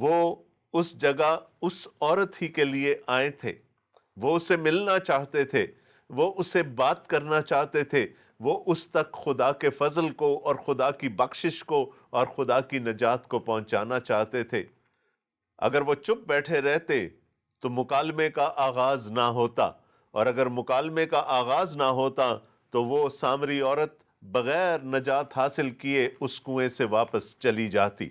وہ اس جگہ اس عورت ہی کے لیے آئے تھے، وہ اسے ملنا چاہتے تھے، وہ اسے بات کرنا چاہتے تھے، وہ اس تک خدا کے فضل کو اور خدا کی بخشش کو اور خدا کی نجات کو پہنچانا چاہتے تھے۔ اگر وہ چپ بیٹھے رہتے تو مکالمے کا آغاز نہ ہوتا، اور اگر مکالمے کا آغاز نہ ہوتا تو وہ سامری عورت بغیر نجات حاصل کیے اس کنویں سے واپس چلی جاتی۔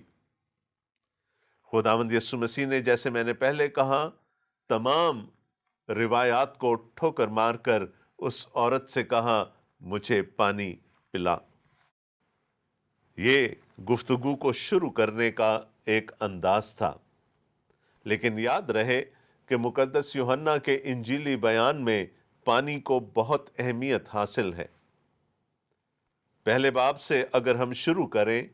خداوند یسوع مسیح نے، جیسے میں نے پہلے کہا، تمام روایات کو ٹھوکر مار کر اس عورت سے کہا، مجھے پانی پلا۔ یہ گفتگو کو شروع کرنے کا ایک انداز تھا، لیکن یاد رہے کہ مقدس یوحنا کے انجیلی بیان میں پانی کو بہت اہمیت حاصل ہے۔ پہلے باب سے اگر ہم شروع کریں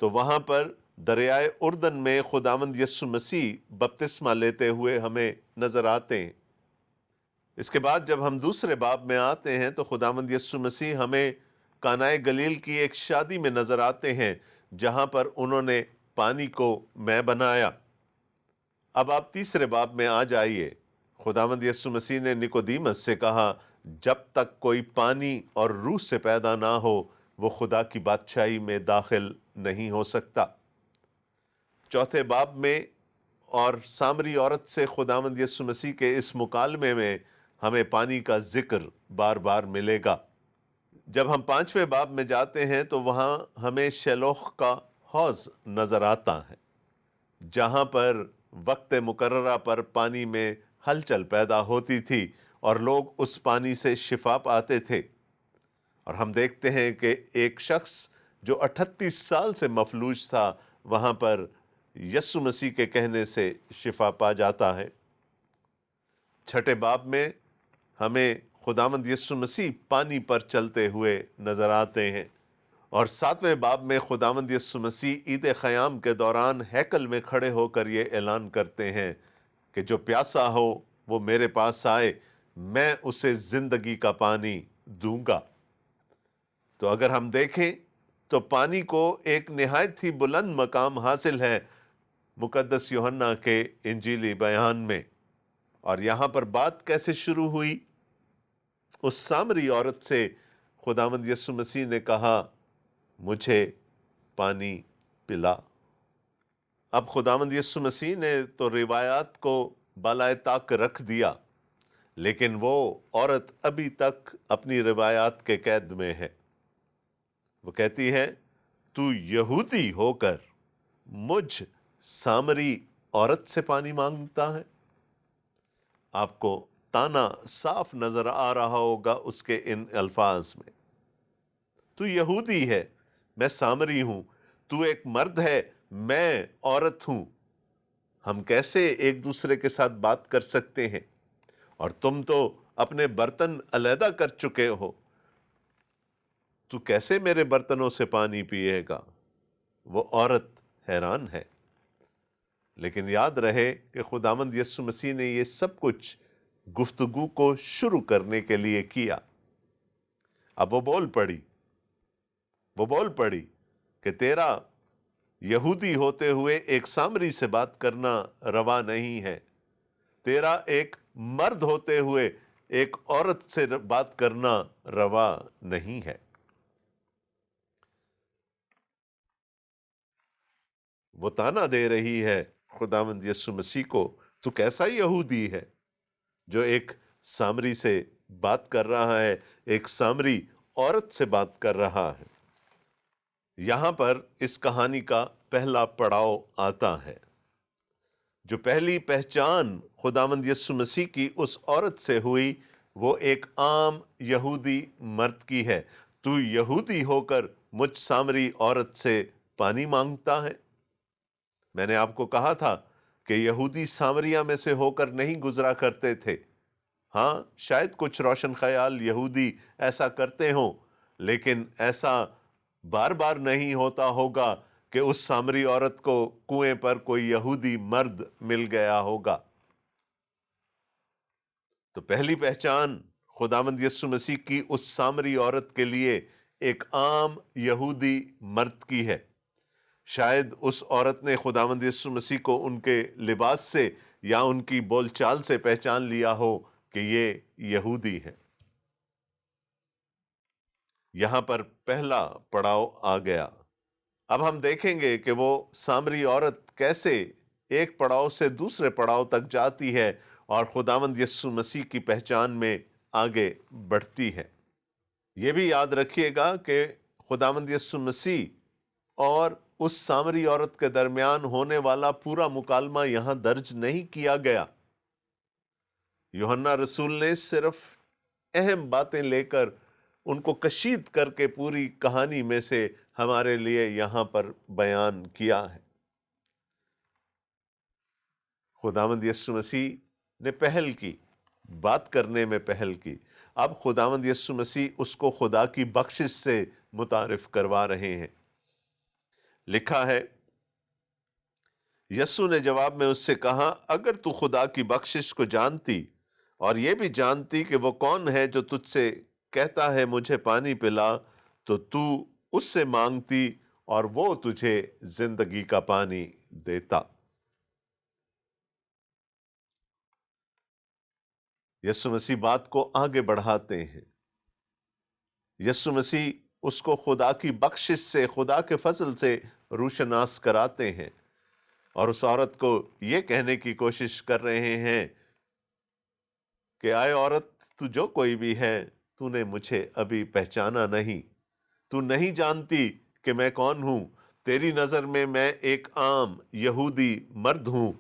تو وہاں پر دریائے اردن میں خداوند یسوع مسیح بپتسمہ لیتے ہوئے ہمیں نظر آتے ہیں۔ اس کے بعد جب ہم دوسرے باب میں آتے ہیں تو خداوند یسوع مسیح ہمیں کانائے گلیل کی ایک شادی میں نظر آتے ہیں، جہاں پر انہوں نے پانی کو مے بنایا۔ اب آپ تیسرے باب میں آ جائیے۔ خداوند یسوع مسیح نے نکودیمس سے کہا، جب تک کوئی پانی اور روح سے پیدا نہ ہو وہ خدا کی بادشاہی میں داخل نہیں ہو سکتا۔ چوتھے باب میں اور سامری عورت سے خداوند یسوع مسیح کے اس مکالمے میں ہمیں پانی کا ذکر بار بار ملے گا۔ جب ہم پانچویں باب میں جاتے ہیں تو وہاں ہمیں شیلوہ کا حوض نظر آتا ہے، جہاں پر وقت مقررہ پر پانی میں ہلچل پیدا ہوتی تھی اور لوگ اس پانی سے شفا پاتے تھے۔ اور ہم دیکھتے ہیں کہ ایک شخص جو 38 سال سے مفلوج تھا وہاں پر یسوع مسیح کے کہنے سے شفا پا جاتا ہے۔ چھٹے باب میں ہمیں خداوند یسوع مسیح پانی پر چلتے ہوئے نظر آتے ہیں، اور ساتویں باب میں خداوند یسوع مسیح عید خیام کے دوران ہیکل میں کھڑے ہو کر یہ اعلان کرتے ہیں کہ جو پیاسا ہو وہ میرے پاس آئے، میں اسے زندگی کا پانی دوں گا۔ تو اگر ہم دیکھیں تو پانی کو ایک نہایت ہی بلند مقام حاصل ہے مقدس یوحنا کے انجیلی بیان میں۔ اور یہاں پر بات کیسے شروع ہوئی؟ اس سامری عورت سے خداوند یسوع مسیح نے کہا، مجھے پانی پلا۔ اب خداوند یسوع مسیح نے تو روایات کو بالائے طاق رکھ دیا، لیکن وہ عورت ابھی تک اپنی روایات کے قید میں ہے۔ وہ کہتی ہے، تو یہودی ہو کر مجھ سامری عورت سے پانی مانگتا ہے۔ آپ کو تانا صاف نظر آ رہا ہوگا اس کے ان الفاظ میں۔ تو یہودی ہے، میں سامری ہوں، تو ایک مرد ہے، میں عورت ہوں، ہم کیسے ایک دوسرے کے ساتھ بات کر سکتے ہیں؟ اور تم تو اپنے برتن علیحدہ کر چکے ہو، تو کیسے میرے برتنوں سے پانی پیے گا؟ وہ عورت حیران ہے، لیکن یاد رہے کہ خداوند یسوع مسیح نے یہ سب کچھ گفتگو کو شروع کرنے کے لیے کیا۔ اب وہ بول پڑی کہ تیرا یہودی ہوتے ہوئے ایک سامری سے بات کرنا روا نہیں ہے، تیرا ایک مرد ہوتے ہوئے ایک عورت سے بات کرنا روا نہیں ہے۔ وہ تانا دے رہی ہے خداوند یسوع مسیح کو، تو کیسا یہودی ہے جو ایک سامری سے بات کر رہا ہے، ایک سامری عورت سے بات کر رہا ہے۔ یہاں پر اس کہانی کا پہلا پڑاؤ آتا ہے۔ جو پہلی پہچان خداوند یسوع مسیح کی اس عورت سے ہوئی وہ ایک عام یہودی مرد کی ہے۔ تو یہودی ہو کر مجھ سامری عورت سے پانی مانگتا ہے۔ میں نے آپ کو کہا تھا کہ یہودی سامریہ میں سے ہو کر نہیں گزرا کرتے تھے۔ ہاں، شاید کچھ روشن خیال یہودی ایسا کرتے ہوں، لیکن ایسا بار بار نہیں ہوتا ہوگا کہ اس سامری عورت کو کنویں پر کوئی یہودی مرد مل گیا ہوگا۔ تو پہلی پہچان خداوند یسوع مسیح کی اس سامری عورت کے لیے ایک عام یہودی مرد کی ہے۔ شاید اس عورت نے خداوند یسوع مسیح کو ان کے لباس سے یا ان کی بول چال سے پہچان لیا ہو کہ یہ یہودی ہیں۔ یہاں پر پہلا پڑاؤ آ گیا۔ اب ہم دیکھیں گے کہ وہ سامری عورت کیسے ایک پڑاؤ سے دوسرے پڑاؤ تک جاتی ہے اور خداوند یسوع مسیح کی پہچان میں آگے بڑھتی ہے۔ یہ بھی یاد رکھیے گا کہ خداوند یسوع مسیح اور اس سامری عورت کے درمیان ہونے والا پورا مکالمہ یہاں درج نہیں کیا گیا۔ یوحنا رسول نے صرف اہم باتیں لے کر ان کو کشید کر کے پوری کہانی میں سے ہمارے لیے یہاں پر بیان کیا ہے۔ خداوند یسوع مسیح نے پہل کی، بات کرنے میں پہل کی۔ اب خداوند یسوع مسیح اس کو خدا کی بخشش سے متعارف کروا رہے ہیں۔ لکھا ہے، یسوع نے جواب میں اس سے کہا، اگر تو خدا کی بخشش کو جانتی اور یہ بھی جانتی کہ وہ کون ہے جو تجھ سے کہتا ہے مجھے پانی پلا، تو اس سے مانگتی اور وہ تجھے زندگی کا پانی دیتا۔ یسوع مسیح بات کو آگے بڑھاتے ہیں۔ یسوع مسیح اس کو خدا کی بخشش سے، خدا کے فضل سے روشناس کراتے ہیں، اور اس عورت کو یہ کہنے کی کوشش کر رہے ہیں کہ آئے عورت، تو جو کوئی بھی ہے، تو نے مجھے ابھی پہچانا نہیں، تو نہیں جانتی کہ میں کون ہوں۔ تیری نظر میں ایک عام یہودی مرد ہوں،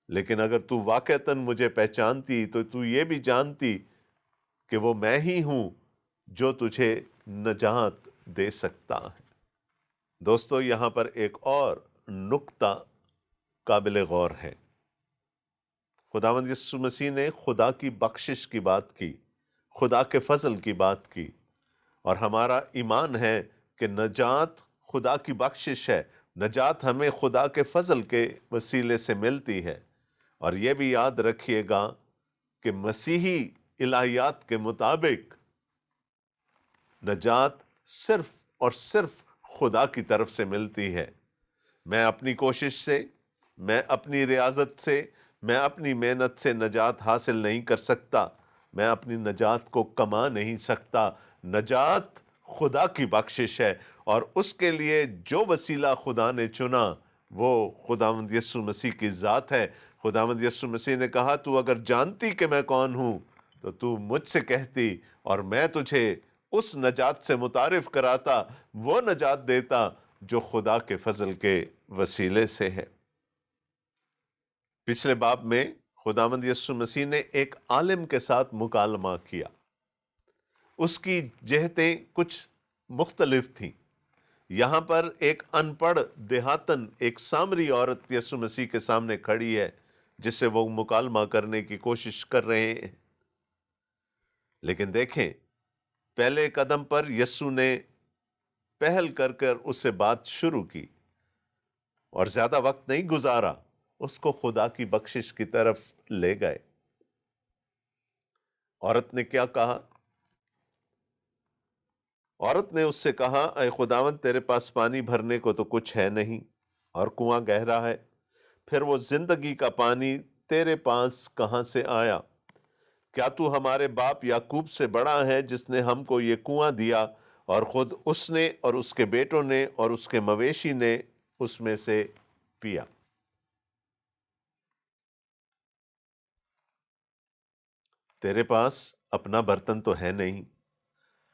لیکن اگر تو واقعتاً مجھے پہچانتی تو یہ بھی جانتی کہ وہ میں ہی ہوں جو تجھے نجات دے سکتا ہے۔ دوستو، یہاں پر ایک اور نقطہ قابل غور ہے۔ خداوند یسوع مسیح نے خدا کی بخشش کی بات کی، خدا کے فضل کی بات کی، اور ہمارا ایمان ہے کہ نجات خدا کی بخشش ہے، نجات ہمیں خدا کے فضل کے وسیلے سے ملتی ہے۔ اور یہ بھی یاد رکھیے گا کہ مسیحی الہیات کے مطابق نجات صرف اور صرف خدا کی طرف سے ملتی ہے۔ میں اپنی کوشش سے، میں اپنی ریاضت سے، میں اپنی محنت سے نجات حاصل نہیں کر سکتا، میں اپنی نجات کو کما نہیں سکتا۔ نجات خدا کی بخشش ہے، اور اس کے لیے جو وسیلہ خدا نے چنا وہ خداوند یسوع مسیح کی ذات ہے۔ خداوند یسوع مسیح نے کہا، تو اگر جانتی کہ میں کون ہوں تو مجھ سے کہتی اور میں تجھے اس نجات سے متعارف کراتا، وہ نجات دیتا جو خدا کے فضل کے وسیلے سے ہے۔ پچھلے باب میں خداوند یسوع مسیح نے ایک عالم کے ساتھ مکالمہ کیا۔ اس کی جہتیں کچھ مختلف تھیں۔ یہاں پر ایک ان پڑھ دیہاتن، ایک سامری عورت یسوع مسیح کے سامنے کھڑی ہے جس سے وہ مکالمہ کرنے کی کوشش کر رہے ہیں۔ لیکن دیکھیں، پہلے قدم پر یسوع نے پہل کر اس سے بات شروع کی اور زیادہ وقت نہیں گزارا، اس کو خدا کی بخشش کی طرف لے گئے۔ عورت نے کیا کہا؟ عورت نے اس سے کہا، اے خداوند، تیرے پاس پانی بھرنے کو تو کچھ ہے نہیں، اور کنواں گہرا ہے، پھر وہ زندگی کا پانی تیرے پاس کہاں سے آیا؟ کیا تو ہمارے باپ یعقوب سے بڑا ہے جس نے ہم کو یہ کنواں دیا، اور خود اس نے اور اس کے بیٹوں نے اور اس کے مویشی نے اس میں سے پیا؟ تیرے پاس اپنا برتن تو ہے نہیں،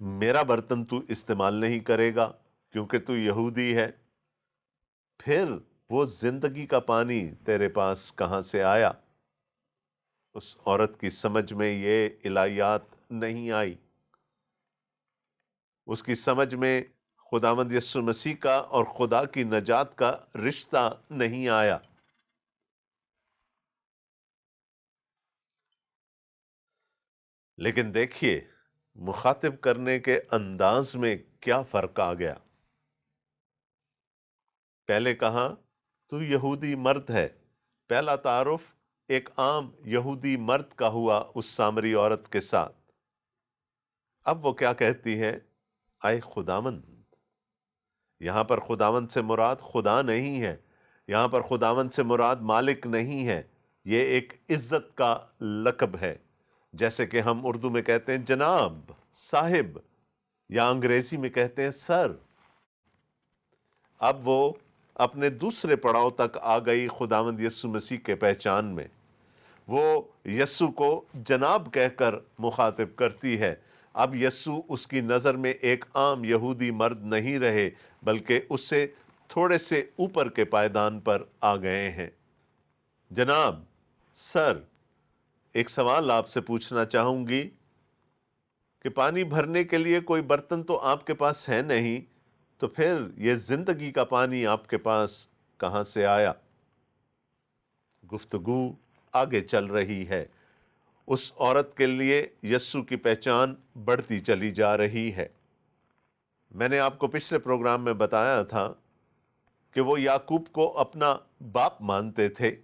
میرا برتن تو استعمال نہیں کرے گا کیونکہ تو یہودی ہے، پھر وہ زندگی کا پانی تیرے پاس کہاں سے آیا؟ اس عورت کی سمجھ میں یہ الہیات نہیں آئی۔ اس کی سمجھ میں خداوند یسوع مسیح کا اور خدا کی نجات کا رشتہ نہیں آیا۔ لیکن دیکھیے، مخاطب کرنے کے انداز میں کیا فرق آ گیا۔ پہلے کہا، تو یہودی مرد ہے۔ پہلا تعارف ایک عام یہودی مرد کا ہوا اس سامری عورت کے ساتھ۔ اب وہ کیا کہتی ہے؟ اے خداوند، یہاں پر خداوند سے مراد خدا نہیں ہے، یہاں پر خداوند سے مراد مالک نہیں ہے، یہ ایک عزت کا لقب ہے، جیسے کہ ہم اردو میں کہتے ہیں جناب، صاحب، یا انگریزی میں کہتے ہیں سر۔ اب وہ اپنے دوسرے پڑاؤ تک آ گئی خداوند یسوع مسیح کے پہچان میں، وہ یسوع کو جناب کہہ کر مخاطب کرتی ہے۔ اب یسوع اس کی نظر میں ایک عام یہودی مرد نہیں رہے، بلکہ اس سے تھوڑے سے اوپر کے پائیدان پر آ گئے ہیں۔ جناب، سر، ایک سوال آپ سے پوچھنا چاہوں گی کہ پانی بھرنے کے لیے کوئی برتن تو آپ کے پاس ہے نہیں، تو پھر یہ زندگی کا پانی آپ کے پاس کہاں سے آیا؟ گفتگو آگے چل رہی ہے، اس عورت کے لیے یسوع کی پہچان بڑھتی چلی جا رہی ہے۔ میں نے آپ کو پچھلے پروگرام میں بتایا تھا کہ وہ یعقوب کو اپنا باپ مانتے تھے،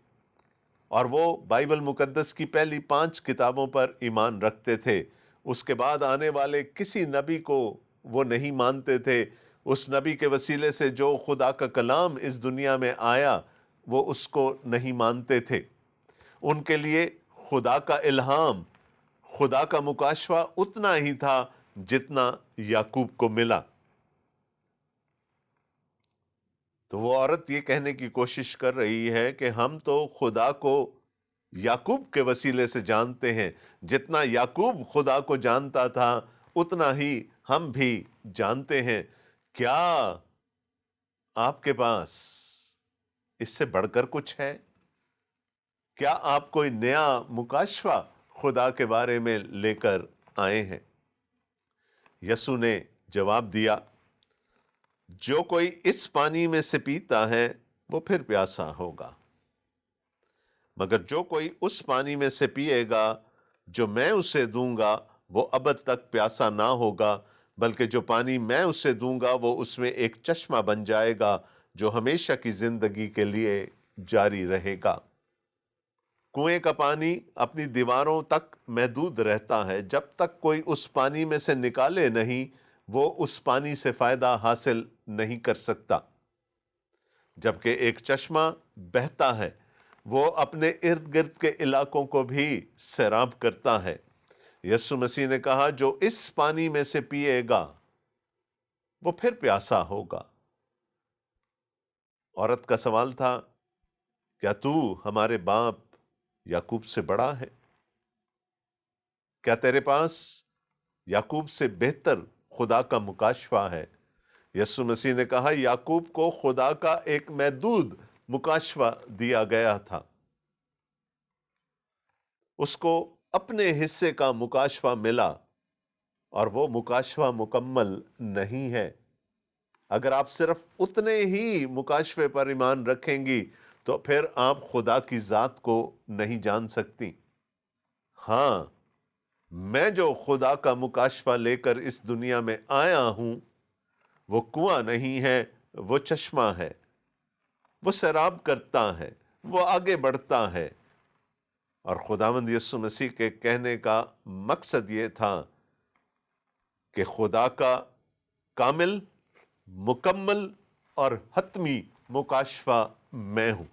اور وہ بائبل مقدس کی پہلی 5 کتابوں پر ایمان رکھتے تھے۔ اس کے بعد آنے والے کسی نبی کو وہ نہیں مانتے تھے۔ اس نبی کے وسیلے سے جو خدا کا کلام اس دنیا میں آیا، وہ اس کو نہیں مانتے تھے۔ ان کے لیے خدا کا الہام، خدا کا مکاشفہ اتنا ہی تھا جتنا یعقوب کو ملا۔ تو وہ عورت یہ کہنے کی کوشش کر رہی ہے کہ ہم تو خدا کو یعقوب کے وسیلے سے جانتے ہیں، جتنا یعقوب خدا کو جانتا تھا اتنا ہی ہم بھی جانتے ہیں۔ کیا آپ کے پاس اس سے بڑھ کر کچھ ہے؟ کیا آپ کوئی نیا مکاشفہ خدا کے بارے میں لے کر آئے ہیں؟ یسوع نے جواب دیا، جو کوئی اس پانی میں سے پیتا ہے وہ پھر پیاسا ہوگا، مگر جو کوئی اس پانی میں سے پیے گا جو میں اسے دوں گا وہ ابد تک پیاسا نہ ہوگا، بلکہ جو پانی میں اسے دوں گا وہ اس میں ایک چشمہ بن جائے گا جو ہمیشہ کی زندگی کے لیے جاری رہے گا۔ کنویں کا پانی اپنی دیواروں تک محدود رہتا ہے، جب تک کوئی اس پانی میں سے نکالے نہیں وہ اس پانی سے فائدہ حاصل نہیں کر سکتا۔ جبکہ ایک چشمہ بہتا ہے، وہ اپنے ارد گرد کے علاقوں کو بھی سیراب کرتا ہے۔ یسوع مسیح نے کہا، جو اس پانی میں سے پیے گا وہ پھر پیاسا ہوگا۔ عورت کا سوال تھا، کیا تو ہمارے باپ یعقوب سے بڑا ہے؟ کیا تیرے پاس یعقوب سے بہتر خدا کا مکاشفہ ہے؟ یسوع مسیح نے کہا، یعقوب کو خدا کا ایک محدود مکاشفہ دیا گیا تھا، اس کو اپنے حصے کا مکاشفہ ملا، اور وہ مکاشفہ مکمل نہیں ہے۔ اگر آپ صرف اتنے ہی مکاشفے پر ایمان رکھیں گی تو پھر آپ خدا کی ذات کو نہیں جان سکتی۔ ہاں، میں جو خدا کا مکاشفہ لے کر اس دنیا میں آیا ہوں وہ کنواں نہیں ہے، وہ چشمہ ہے، وہ سیراب کرتا ہے، وہ آگے بڑھتا ہے۔ اور خداوند یسوع مسیح کے کہنے کا مقصد یہ تھا کہ خدا کا کامل، مکمل اور حتمی مکاشفہ میں ہوں۔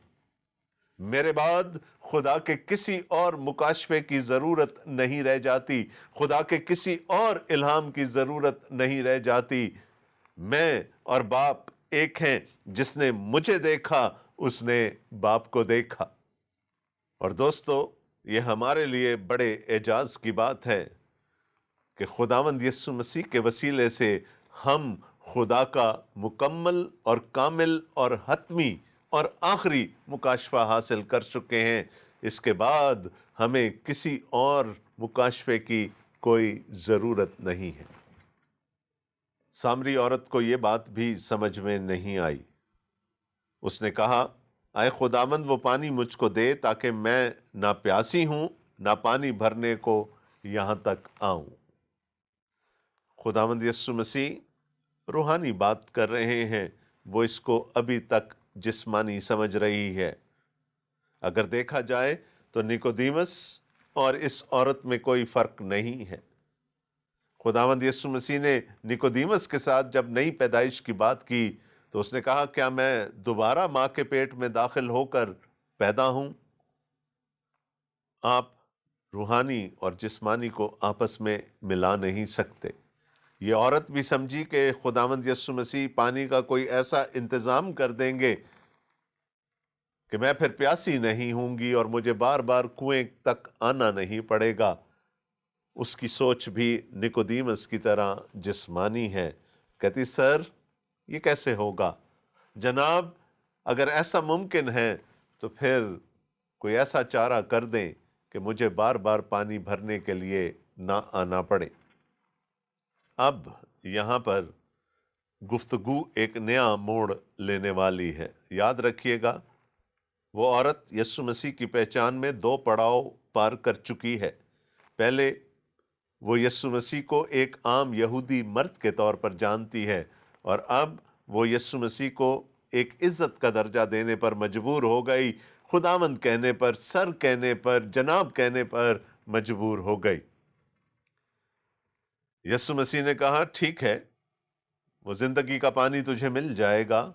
میرے بعد خدا کے کسی اور مکاشفے کی ضرورت نہیں رہ جاتی، خدا کے کسی اور الہام کی ضرورت نہیں رہ جاتی۔ میں اور باپ ایک ہیں، جس نے مجھے دیکھا اس نے باپ کو دیکھا۔ اور دوستو، یہ ہمارے لیے بڑے اعجاز کی بات ہے کہ خداوند یسوع مسیح کے وسیلے سے ہم خدا کا مکمل اور کامل اور حتمی اور آخری مکاشفہ حاصل کر چکے ہیں۔ اس کے بعد ہمیں کسی اور مکاشفے کی کوئی ضرورت نہیں ہے۔ سامری عورت کو یہ بات بھی سمجھ میں نہیں آئی۔ اس نے کہا، اے خداوند، وہ پانی مجھ کو دے تاکہ میں نہ پیاسی ہوں نہ پانی بھرنے کو یہاں تک آؤں۔ خداوند یسوع مسیح روحانی بات کر رہے ہیں، وہ اس کو ابھی تک جسمانی سمجھ رہی ہے۔ اگر دیکھا جائے تو نیکودیمس اور اس عورت میں کوئی فرق نہیں ہے۔ خداوند یسوع مسیح نے نیکودیمس کے ساتھ جب نئی پیدائش کی بات کی تو اس نے کہا کیا میں دوبارہ ماں کے پیٹ میں داخل ہو کر پیدا ہوں؟ آپ روحانی اور جسمانی کو آپس میں ملا نہیں سکتے۔ یہ عورت بھی سمجھی کہ خداوند یسوع مسیح پانی کا کوئی ایسا انتظام کر دیں گے کہ میں پھر پیاسی نہیں ہوں گی اور مجھے بار بار کنویں تک آنا نہیں پڑے گا۔ اس کی سوچ بھی نکودیمس کی طرح جسمانی ہے۔ کہتی سر یہ کیسے ہوگا؟ جناب اگر ایسا ممکن ہے تو پھر کوئی ایسا چارہ کر دیں کہ مجھے بار بار پانی بھرنے کے لیے نہ آنا پڑے۔ اب یہاں پر گفتگو ایک نیا موڑ لینے والی ہے۔ یاد رکھیے گا وہ عورت یسوع مسیح کی پہچان میں 2 پڑاؤ پار کر چکی ہے۔ پہلے وہ یسوع مسیح کو ایک عام یہودی مرد کے طور پر جانتی ہے، اور اب وہ یسوع مسیح کو ایک عزت کا درجہ دینے پر مجبور ہو گئی، خداوند کہنے پر، سر کہنے پر، جناب کہنے پر مجبور ہو گئی۔ یسوع مسیح نے کہا ٹھیک ہے، وہ زندگی کا پانی تجھے مل جائے گا،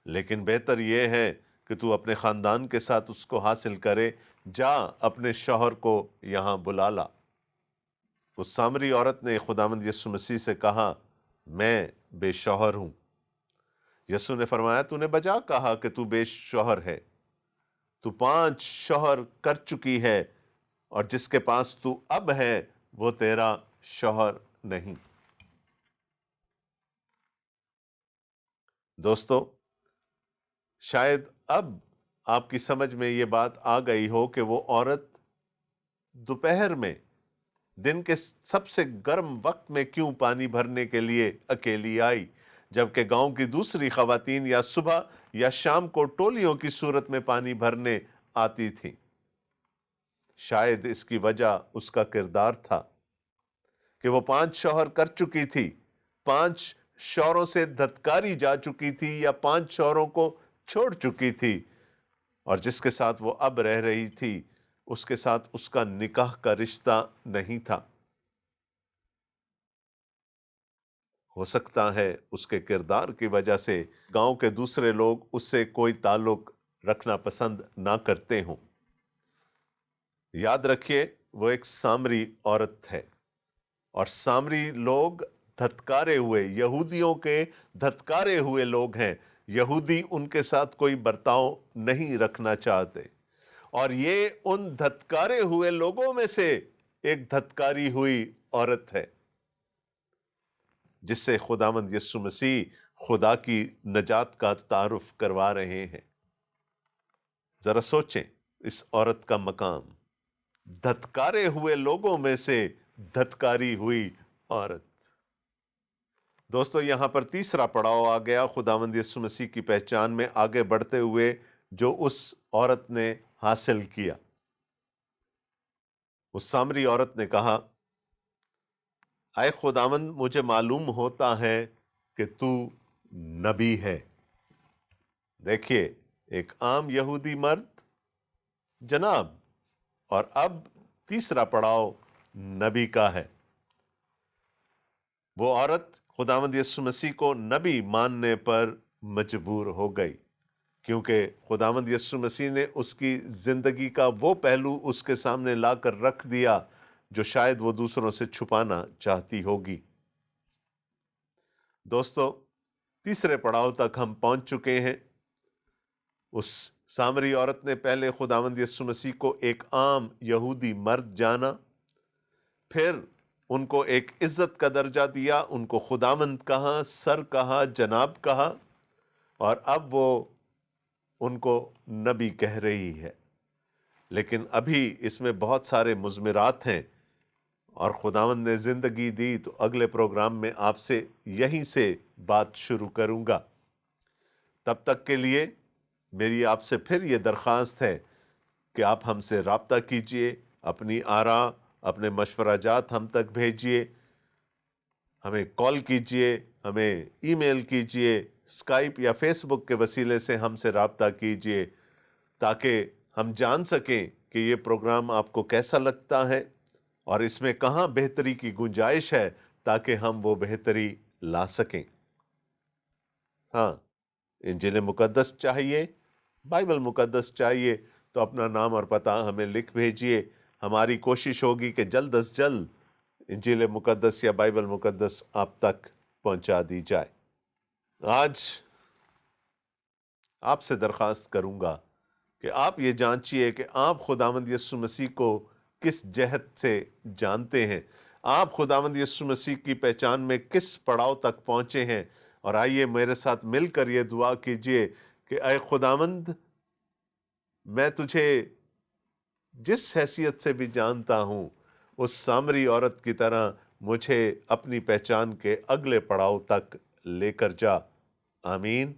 لیکن بہتر یہ ہے کہ تو اپنے خاندان کے ساتھ اس کو حاصل کرے، جا اپنے شوہر کو یہاں بلا لا۔ اس سامری عورت نے خداوند یسوع مسیح سے کہا میں بے شوہر ہوں۔ یسوع نے فرمایا تو نے بجا کہا کہ تو بے شوہر ہے، تو 5 شوہر کر چکی ہے، اور جس کے پاس تو اب ہے وہ تیرا شوہر نہیں۔ دوستو شاید اب آپ کی سمجھ میں یہ بات آ گئی ہو کہ وہ عورت دوپہر میں دن کے سب سے گرم وقت میں کیوں پانی بھرنے کے لیے اکیلی آئی، جبکہ گاؤں کی دوسری خواتین یا صبح یا شام کو ٹولیوں کی صورت میں پانی بھرنے آتی تھیں۔ شاید اس کی وجہ اس کا کردار تھا کہ وہ 5 شوہر کر چکی تھی، 5 شوہروں سے دھتکاری جا چکی تھی، یا 5 شوہروں کو چھوڑ چکی تھی، اور جس کے ساتھ وہ اب رہ رہی تھی اس کے ساتھ اس کا نکاح کا رشتہ نہیں تھا۔ ہو سکتا ہے اس کے کردار کی وجہ سے گاؤں کے دوسرے لوگ اس سے کوئی تعلق رکھنا پسند نہ کرتے ہوں۔ یاد رکھیے وہ ایک سامری عورت ہے، اور سامری لوگ دھتکارے ہوئے، یہودیوں کے دھتکارے ہوئے لوگ ہیں۔ یہودی ان کے ساتھ کوئی برتاؤ نہیں رکھنا چاہتے، اور یہ ان دھتکارے ہوئے لوگوں میں سے ایک دھتکاری ہوئی عورت ہے جس سے خداوند یسوع مسیح خدا کی نجات کا تعارف کروا رہے ہیں۔ ذرا سوچیں اس عورت کا مقام، دھتکارے ہوئے لوگوں میں سے دھتکاری ہوئی عورت۔ دوستو یہاں پر تیسرا پڑاؤ آ گیا خداوند یسوع مسیح کی پہچان میں آگے بڑھتے ہوئے، جو اس عورت نے حاصل کیا۔ اس سامری عورت نے کہا اے خداوند مجھے معلوم ہوتا ہے کہ تو نبی ہے۔ دیکھیے ایک عام یہودی مرد جناب، اور اب تیسرا پڑاؤ نبی کا ہے۔ وہ عورت خداوند یسوع مسیح کو نبی ماننے پر مجبور ہو گئی، کیونکہ خداوند یسوع مسیح نے اس کی زندگی کا وہ پہلو اس کے سامنے لا کر رکھ دیا جو شاید وہ دوسروں سے چھپانا چاہتی ہوگی۔ دوستو تیسرے پڑاؤ تک ہم پہنچ چکے ہیں۔ اس سامری عورت نے پہلے خداوند یسوع مسیح کو ایک عام یہودی مرد جانا، پھر ان کو ایک عزت کا درجہ دیا، ان کو خداوند کہا، سر کہا، جناب کہا، اور اب وہ ان کو نبی کہہ رہی ہے۔ لیکن ابھی اس میں بہت سارے مضمرات ہیں، اور خداوند نے زندگی دی تو اگلے پروگرام میں آپ سے یہیں سے بات شروع کروں گا۔ تب تک کے لیے میری آپ سے پھر یہ درخواست ہے کہ آپ ہم سے رابطہ کیجئے، اپنی آراء، اپنے مشورہ جات ہم تک بھیجئے، ہمیں کال کیجئے، ہمیں ای میل کیجئے، اسکائپ یا فیس بک کے وسیلے سے ہم سے رابطہ کیجئے، تاکہ ہم جان سکیں کہ یہ پروگرام آپ کو کیسا لگتا ہے اور اس میں کہاں بہتری کی گنجائش ہے، تاکہ ہم وہ بہتری لا سکیں۔ ہاں، انجیل مقدس چاہیے، بائبل مقدس چاہیے تو اپنا نام اور پتہ ہمیں لکھ بھیجیے۔ ہماری کوشش ہوگی کہ جلد از جلد انجیل مقدس یا بائبل مقدس آپ تک پہنچا دی جائے۔ آج آپ سے درخواست کروں گا کہ آپ یہ جانچیے کہ آپ خداوند یسوع مسیح کو کس جہت سے جانتے ہیں، آپ خداوند یسوع مسیح کی پہچان میں کس پڑاؤ تک پہنچے ہیں، اور آئیے میرے ساتھ مل کر یہ دعا کیجئے کہ اے خداوند، میں تجھے جس حیثیت سے بھی جانتا ہوں، اس سامری عورت کی طرح مجھے اپنی پہچان کے اگلے پڑاؤ تک لے کر جا۔ آمین۔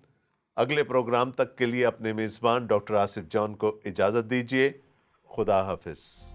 اگلے پروگرام تک کے لیے اپنے میزبان ڈاکٹر آصف جان کو اجازت دیجیے۔ خدا حافظ۔